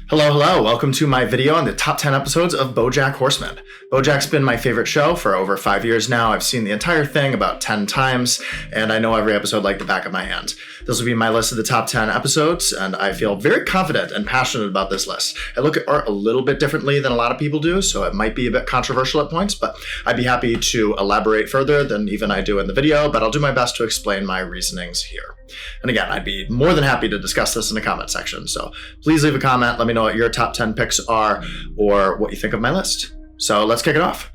Hello. Welcome to my video on the top 10 episodes of BoJack Horseman. BoJack's been my favorite show for over 5 years now. I've seen the entire thing about 10 times, and I know every episode like the back of my hand. This will be my list of the top 10 episodes, and I feel very confident and passionate about this list. I look at art a little bit differently than a lot of people do, so it might be a bit controversial at points, but I'd be happy to elaborate further than even I do in the video, but I'll do my best to explain my reasonings here. And again, I'd be more than happy to discuss this in the comment section, so please leave a comment. Let me know what your top 10 picks are or what you think of my list. So let's kick it off.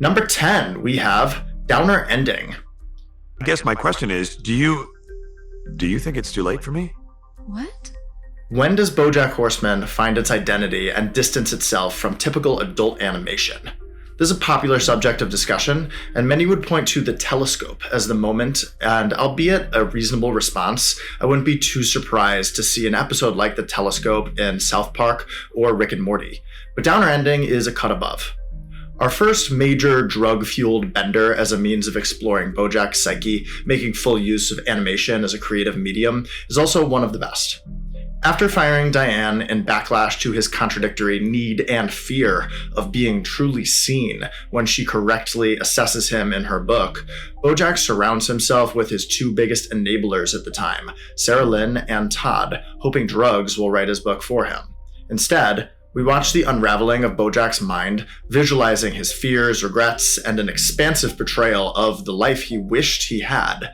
Number 10, we have Downer Ending. I guess my question is, do you think it's too late for me? What? When does BoJack Horseman find its identity and distance itself from typical adult animation? This is a popular subject of discussion, and many would point to the telescope as the moment, and albeit a reasonable response, I wouldn't be too surprised to see an episode like the telescope in South Park or Rick and Morty. But Downer Ending is a cut above. Our first major drug-fueled bender as a means of exploring BoJack's psyche, making full use of animation as a creative medium, is also one of the best. After firing Diane in backlash to his contradictory need and fear of being truly seen when she correctly assesses him in her book, BoJack surrounds himself with his two biggest enablers at the time, Sarah Lynn and Todd, hoping drugs will write his book for him. Instead, we watch the unraveling of BoJack's mind, visualizing his fears, regrets, and an expansive portrayal of the life he wished he had,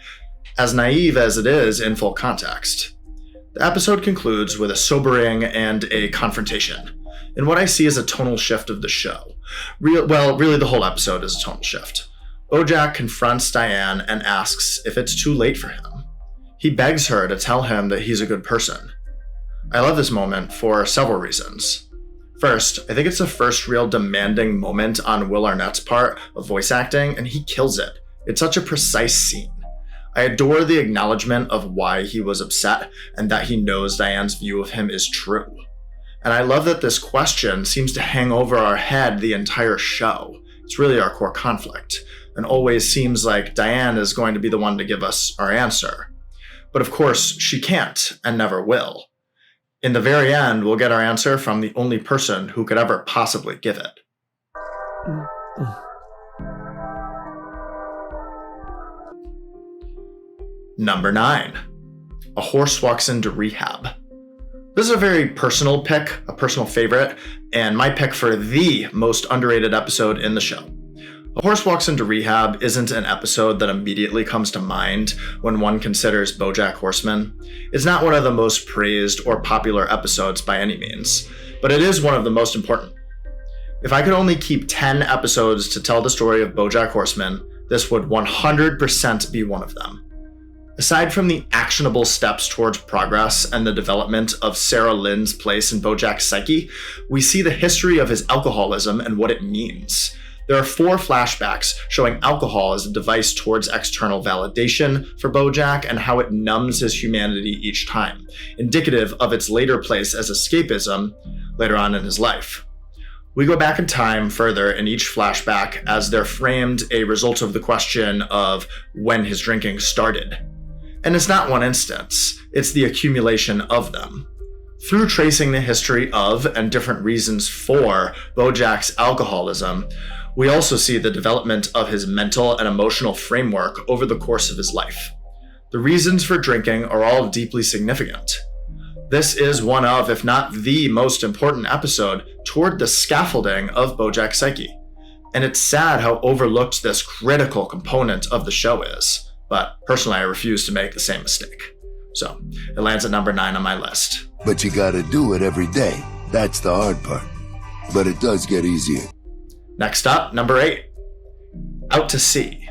as naive as it is in full context. The episode concludes with a sobering and a confrontation, in what I see as a tonal shift of the show. Really the whole episode is a tonal shift. BoJack confronts Diane and asks if it's too late for him. He begs her to tell him that he's a good person. I love this moment for several reasons. First, I think it's the first real demanding moment on Will Arnett's part of voice acting, and he kills it. It's such a precise scene. I adore the acknowledgement of why he was upset and that he knows Diane's view of him is true. And I love that this question seems to hang over our head the entire show. It's really our core conflict, and always seems like Diane is going to be the one to give us our answer. But of course, she can't and never will. In the very end, we'll get our answer from the only person who could ever possibly give it. Number 9. A horse walks into rehab. This is a very personal pick, a personal favorite, and my pick for the most underrated episode in the show. A Horse Walks into Rehab isn't an episode that immediately comes to mind when one considers BoJack Horseman. It's not one of the most praised or popular episodes by any means, but it is one of the most important. If I could only keep 10 episodes to tell the story of BoJack Horseman, this would 100% be one of them. Aside from the actionable steps towards progress and the development of Sarah Lynn's place in BoJack's psyche, we see the history of his alcoholism and what it means. There are 4 flashbacks showing alcohol as a device towards external validation for BoJack and how it numbs his humanity each time, indicative of its later place as escapism later on in his life. We go back in time further in each flashback as they're framed a result of the question of when his drinking started. And it's not one instance, it's the accumulation of them. Through tracing the history of and different reasons for BoJack's alcoholism, we also see the development of his mental and emotional framework over the course of his life. The reasons for drinking are all deeply significant. This is one of, if not the most important episode toward the scaffolding of BoJack's psyche. And it's sad how overlooked this critical component of the show is. But personally, I refuse to make the same mistake. So it lands at number 9 on my list. But you gotta do it every day. That's the hard part. But it does get easier. Next up, number 8. Out to Sea.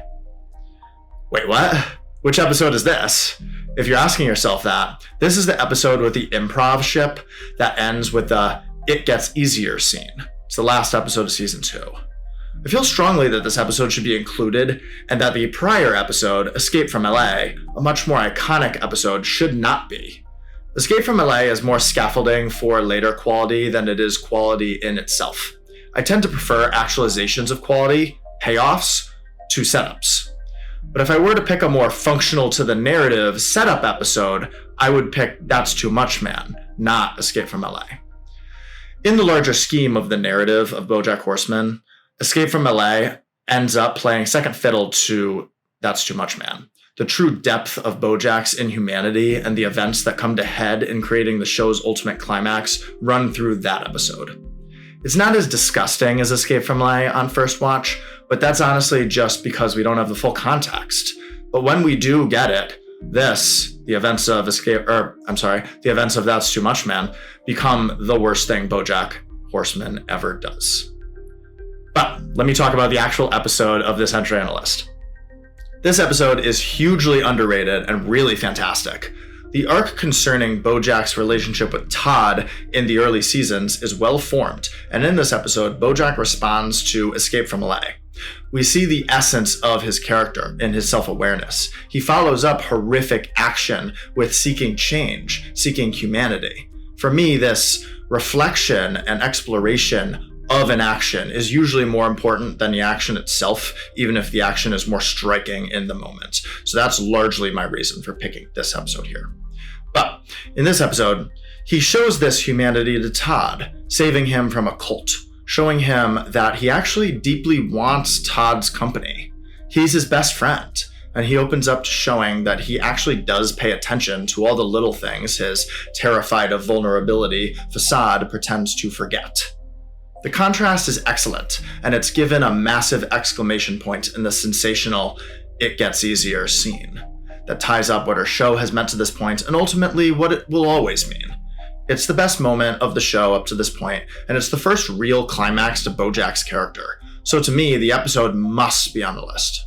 Wait, what? Which episode is this? If you're asking yourself that, this is the episode with the improv ship that ends with the "it gets easier" scene. It's the last episode of season 2. I feel strongly that this episode should be included, and that the prior episode, Escape from LA, a much more iconic episode, should not be. Escape from LA is more scaffolding for later quality than it is quality in itself. I tend to prefer actualizations of quality, payoffs, to setups. But if I were to pick a more functional to the narrative setup episode, I would pick That's Too Much Man, not Escape from LA. In the larger scheme of the narrative of BoJack Horseman, Escape from LA ends up playing second fiddle to That's Too Much Man. The true depth of BoJack's inhumanity and the events that come to head in creating the show's ultimate climax run through that episode. It's not as disgusting as Escape from LA on first watch, but that's honestly just because we don't have the full context. But when we do get it, the events of That's Too Much Man become the worst thing BoJack Horseman ever does. But let me talk about the actual episode of this entry on the list. This episode is hugely underrated and really fantastic. The arc concerning BoJack's relationship with Todd in the early seasons is well formed, and in this episode, BoJack responds to Escape from LA. We see the essence of his character in his self-awareness. He follows up horrific action with seeking change, seeking humanity. For me, this reflection and exploration of an action is usually more important than the action itself, even if the action is more striking in the moment. So that's largely my reason for picking this episode here. But in this episode, he shows this humanity to Todd, saving him from a cult, showing him that he actually deeply wants Todd's company. He's his best friend, and he opens up to showing that he actually does pay attention to all the little things his terrified of vulnerability facade pretends to forget. The contrast is excellent, and it's given a massive exclamation point in the sensational "it gets easier" scene that ties up what our show has meant to this point and ultimately what it will always mean. It's the best moment of the show up to this point, and it's the first real climax to BoJack's character. So to me, the episode must be on the list.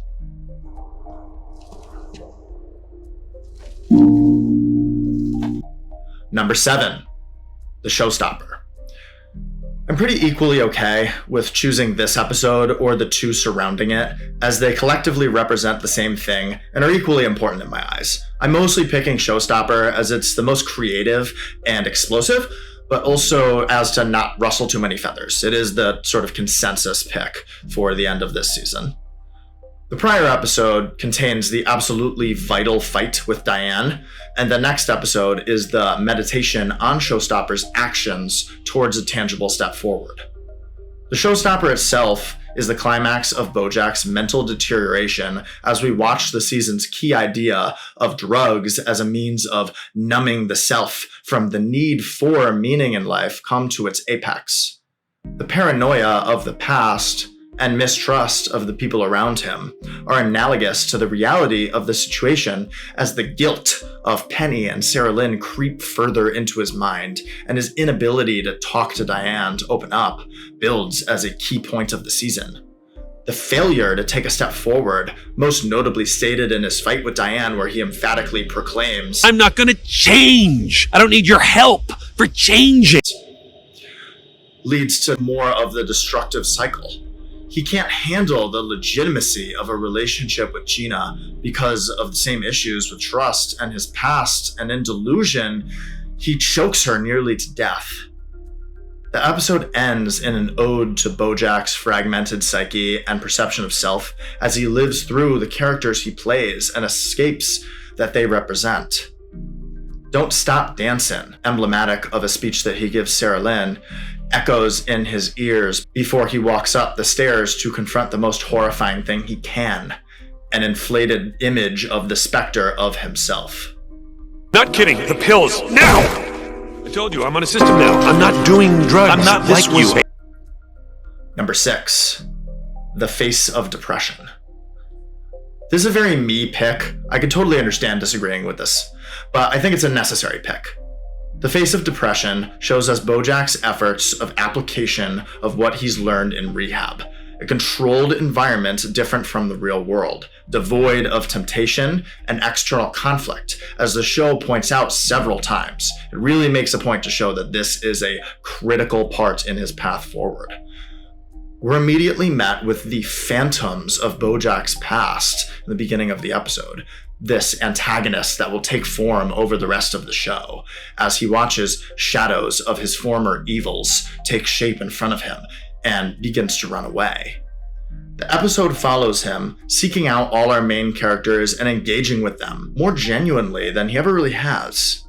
Number 7, the showstopper. I'm pretty equally okay with choosing this episode or the two surrounding it, as they collectively represent the same thing and are equally important in my eyes. I'm mostly picking Showstopper as it's the most creative and explosive, but also as to not rustle too many feathers. It is the sort of consensus pick for the end of this season. The prior episode contains the absolutely vital fight with Diane, and the next episode is the meditation on Showstopper's actions towards a tangible step forward. The Showstopper itself is the climax of BoJack's mental deterioration as we watch the season's key idea of drugs as a means of numbing the self from the need for meaning in life come to its apex. The paranoia of the past and mistrust of the people around him are analogous to the reality of the situation as the guilt of Penny and Sarah Lynn creep further into his mind, and his inability to talk to Diane to open up builds as a key point of the season. The failure to take a step forward, most notably stated in his fight with Diane, where he emphatically proclaims, "I'm not gonna change. I don't need your help for changing," leads to more of the destructive cycle. He can't handle the legitimacy of a relationship with Gina because of the same issues with trust and his past, and in delusion, he chokes her nearly to death. The episode ends in an ode to BoJack's fragmented psyche and perception of self as he lives through the characters he plays and escapes that they represent. "Don't Stop Dancin'," emblematic of a speech that he gives Sarah Lynn, echoes in his ears before he walks up the stairs to confront the most horrifying thing he can, an inflated image of the specter of himself. Not kidding. The pills. Now! I told you, I'm on a system now. I'm not doing drugs. I'm not like you. Number 6, the face of depression. This is a very me pick. I could totally understand disagreeing with this, but I think it's a necessary pick. The face of depression shows us BoJack's efforts of application of what he's learned in Rehab, a controlled environment different from the real world, devoid of temptation and external conflict, as the show points out several times. It really makes a point to show that this is a critical part in his path forward. We're immediately met with the phantoms of BoJack's past in the beginning of the episode, this antagonist that will take form over the rest of the show, as he watches shadows of his former evils take shape in front of him and begins to run away. The episode follows him, seeking out all our main characters and engaging with them more genuinely than he ever really has.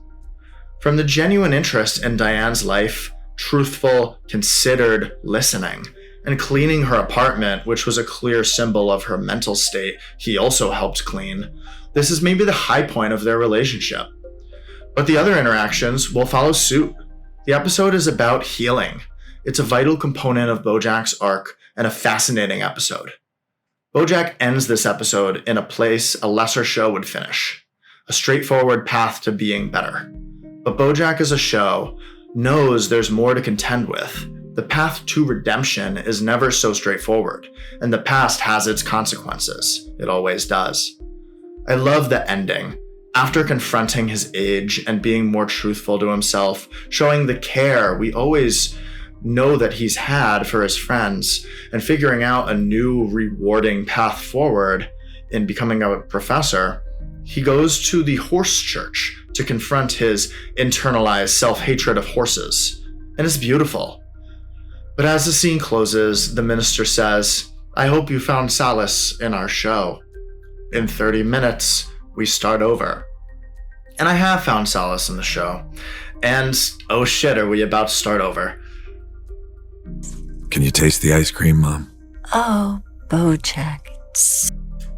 From the genuine interest in Diane's life truthful, considered listening, and cleaning her apartment, which was a clear symbol of her mental state, he also helped clean. This is maybe the high point of their relationship. But the other interactions will follow suit. The episode is about healing. It's a vital component of BoJack's arc and a fascinating episode. BoJack ends this episode in a place a lesser show would finish, a straightforward path to being better. But BoJack as a show knows there's more to contend with. The path to redemption is never so straightforward, and the past has its consequences. It always does. I love the ending. After confronting his age and being more truthful to himself, showing the care we always know that he's had for his friends, and figuring out a new rewarding path forward in becoming a professor, he goes to the horse church to confront his internalized self-hatred of horses. And it's beautiful. But as the scene closes, the minister says, "I hope you found solace in our show. In 30 minutes, we start over." And I have found solace in the show. And oh shit, are we about to start over? Can you taste the ice cream, Mom? Oh, BoJack.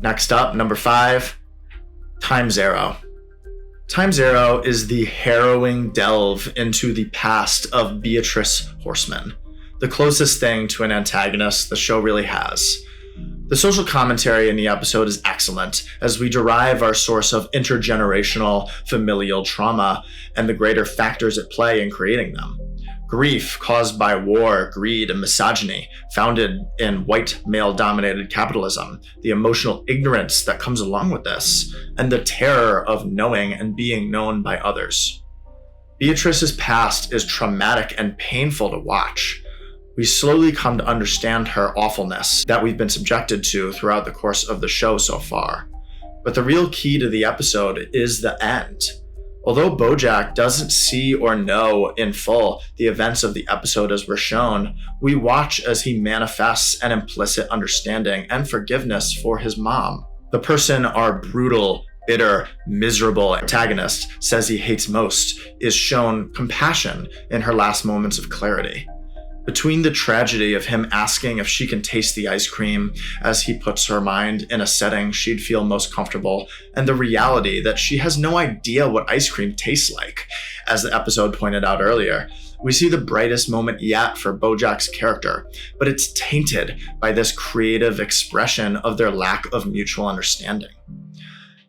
Next up, number 5, Time Zero. Time Zero is the harrowing delve into the past of Beatrice Horseman, the closest thing to an antagonist the show really has. The social commentary in the episode is excellent as we derive our source of intergenerational familial trauma and the greater factors at play in creating them. Grief caused by war, greed, and misogyny, founded in white male-dominated capitalism, the emotional ignorance that comes along with this, and the terror of knowing and being known by others. Beatrice's past is traumatic and painful to watch. We slowly come to understand her awfulness that we've been subjected to throughout the course of the show so far. But the real key to the episode is the end. Although BoJack doesn't see or know in full the events of the episode as we're shown, we watch as he manifests an implicit understanding and forgiveness for his mom, the person our brutal, bitter, miserable antagonist says he hates most, is shown compassion in her last moments of clarity. Between the tragedy of him asking if she can taste the ice cream as he puts her mind in a setting she'd feel most comfortable, and the reality that she has no idea what ice cream tastes like, as the episode pointed out earlier, we see the brightest moment yet for BoJack's character, but it's tainted by this creative expression of their lack of mutual understanding.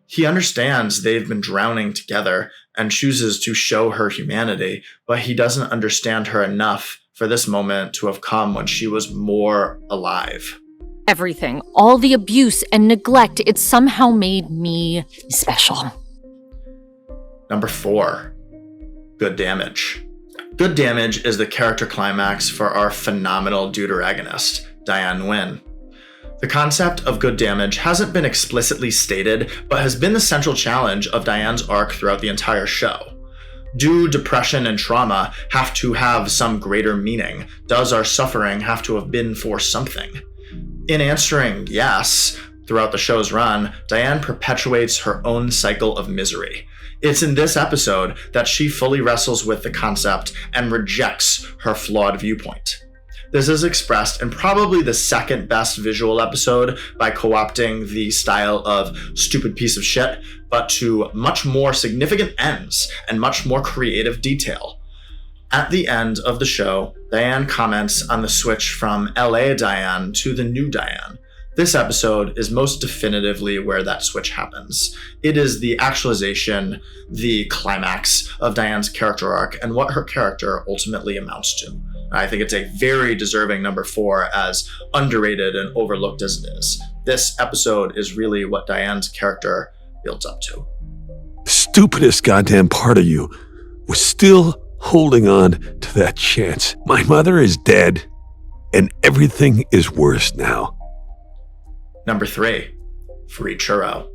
He understands they've been drowning together and chooses to show her humanity, but he doesn't understand her enough for this moment to have come when she was more alive. Everything, all the abuse and neglect, it somehow made me special. Number 4, Good Damage. Good Damage is the character climax for our phenomenal deuteragonist, Diane Nguyen. The concept of good damage hasn't been explicitly stated, but has been the central challenge of Diane's arc throughout the entire show. Do depression and trauma have to have some greater meaning? Does our suffering have to have been for something? In answering yes, throughout the show's run, Diane perpetuates her own cycle of misery. It's in this episode that she fully wrestles with the concept and rejects her flawed viewpoint. This is expressed in probably the second best visual episode by co-opting the style of stupid piece of shit, but to much more significant ends and much more creative detail. At the end of the show, Diane comments on the switch from LA Diane to the new Diane. This episode is most definitively where that switch happens. It is the actualization, the climax of Diane's character arc and what her character ultimately amounts to. I think it's a very deserving number 4, as underrated and overlooked as it is. This episode is really what Diane's character builds up to. The stupidest goddamn part of you was still holding on to that chance. My mother is dead, and everything is worse now. Number 3, Free Churro.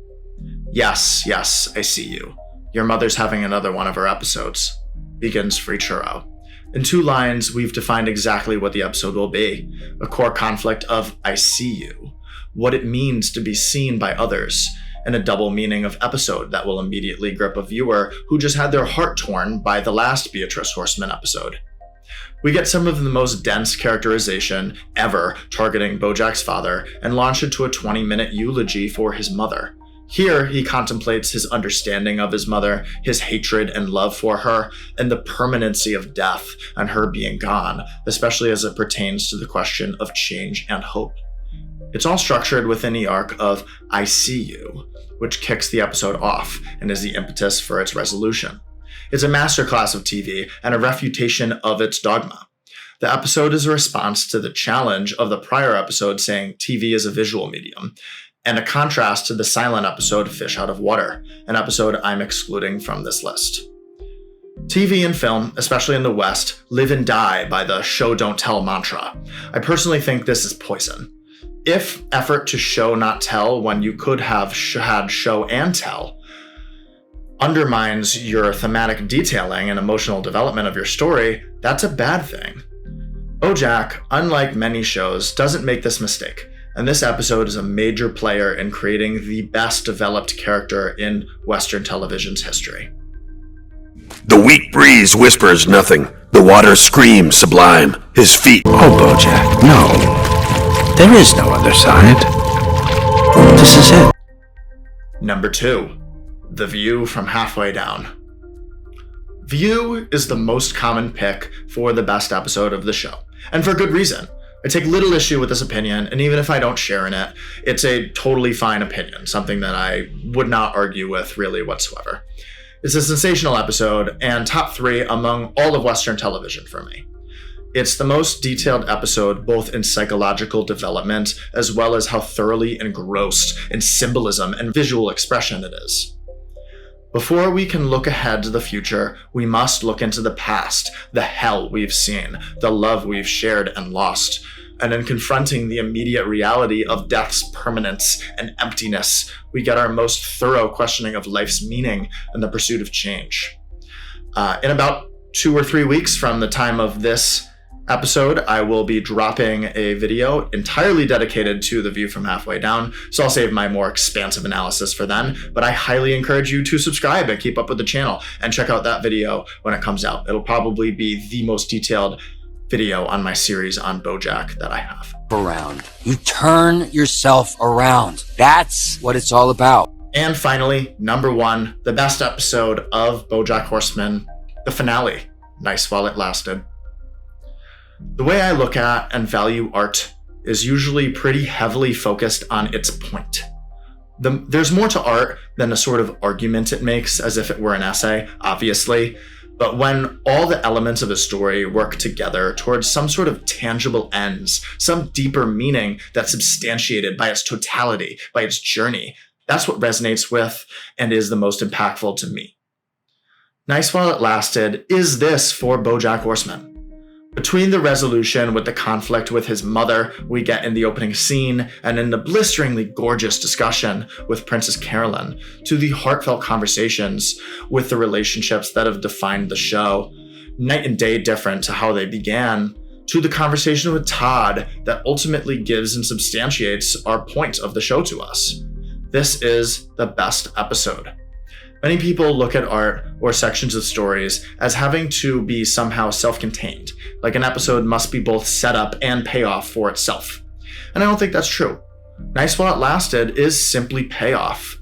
Yes, I see you. Your mother's having another one of her episodes. Begins Free Churro. In 2 lines, we've defined exactly what the episode will be. A core conflict of I see you, what it means to be seen by others, and a double meaning of episode that will immediately grip a viewer who just had their heart torn by the last Beatrice Horseman episode. We get some of the most dense characterization ever targeting BoJack's father and launch into a 20-minute eulogy for his mother. Here, he contemplates his understanding of his mother, his hatred and love for her, and the permanency of death and her being gone, especially as it pertains to the question of change and hope. It's all structured within the arc of I See You, which kicks the episode off and is the impetus for its resolution. It's a masterclass of TV and a refutation of its dogma. The episode is a response to the challenge of the prior episode saying TV is a visual medium, and a contrast to the silent episode Fish Out of Water, an episode I'm excluding from this list. TV and film, especially in the West, live and die by the show don't tell mantra. I personally think this is poison. If effort to show not tell when you could have had show and tell undermines your thematic detailing and emotional development of your story, that's a bad thing. BoJack, unlike many shows, doesn't make this mistake, and this episode is a major player in creating the best developed character in Western television's history. The weak breeze whispers nothing. The water screams sublime. His feet. Oh, BoJack, no. There is no other side. This is it. Number 2. The View from Halfway Down. View is the most common pick for the best episode of the show, and for good reason. I take little issue with this opinion, and even if I don't share in it, it's a totally fine opinion, something that I would not argue with really whatsoever. It's a sensational episode, and top 3 among all of Western television for me. It's the most detailed episode both in psychological development as well as how thoroughly engrossed in symbolism and visual expression it is. Before we can look ahead to the future, we must look into the past, the hell we've seen, the love we've shared and lost, and in confronting the immediate reality of death's permanence and emptiness, we get our most thorough questioning of life's meaning and the pursuit of change. In about 2 or 3 weeks from the time of this episode, I will be dropping a video entirely dedicated to The View from Halfway Down, so I'll save my more expansive analysis for then, but I highly encourage you to subscribe and keep up with the channel and check out that video when it comes out. It'll probably be the most detailed video on my series on BoJack that I have. Around. You turn yourself around. That's what it's all about. And finally, number 1, the best episode of BoJack Horseman, the finale, Nice While It Lasted. The way I look at and value art is usually pretty heavily focused on its point. There's more to art than the sort of argument it makes as if it were an essay, obviously, but when all the elements of a story work together towards some sort of tangible ends, some deeper meaning that's substantiated by its totality, by its journey, that's what resonates with and is the most impactful to me. Nice While It Lasted is this for BoJack Horseman. Between the resolution with the conflict with his mother we get in the opening scene and in the blisteringly gorgeous discussion with Princess Carolyn, to the heartfelt conversations with the relationships that have defined the show, night and day different to how they began, to the conversation with Todd that ultimately gives and substantiates our point of the show to us. This is the best episode. Many people look at art or sections of stories as having to be somehow self-contained, like an episode must be both set up and payoff for itself. And I don't think that's true. Nice While It Lasted is simply payoff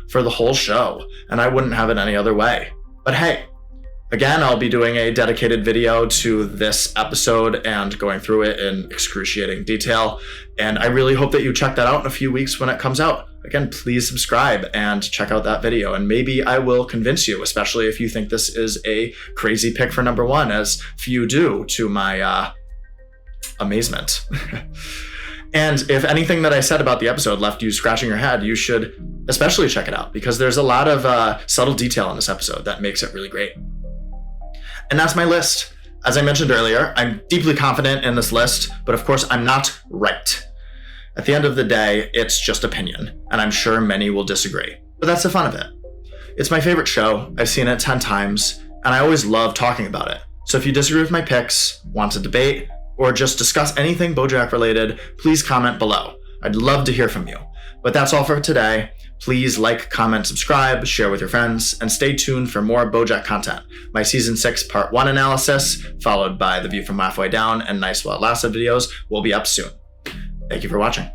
for the whole show, and I wouldn't have it any other way. But hey, again, I'll be doing a dedicated video to this episode and going through it in excruciating detail, and I really hope that you check that out in a few weeks when it comes out. Again, please subscribe and check out that video, and maybe I will convince you, especially if you think this is a crazy pick for number 1, as few do, to my amazement. And if anything that I said about the episode left you scratching your head, you should especially check it out, because there's a lot of subtle detail in this episode that makes it really great. And that's my list. As I mentioned earlier, I'm deeply confident in this list, but of course I'm not right. At the end of the day, it's just opinion, and I'm sure many will disagree. But that's the fun of it. It's my favorite show, I've seen it 10 times, and I always love talking about it. So if you disagree with my picks, want to debate, or just discuss anything BoJack related, please comment below. I'd love to hear from you. But that's all for today. Please like, comment, subscribe, share with your friends, and stay tuned for more BoJack content. My Season 6 Part 1 analysis, followed by The View from Halfway Down and Nice While It Lasted videos, will be up soon. Thank you for watching.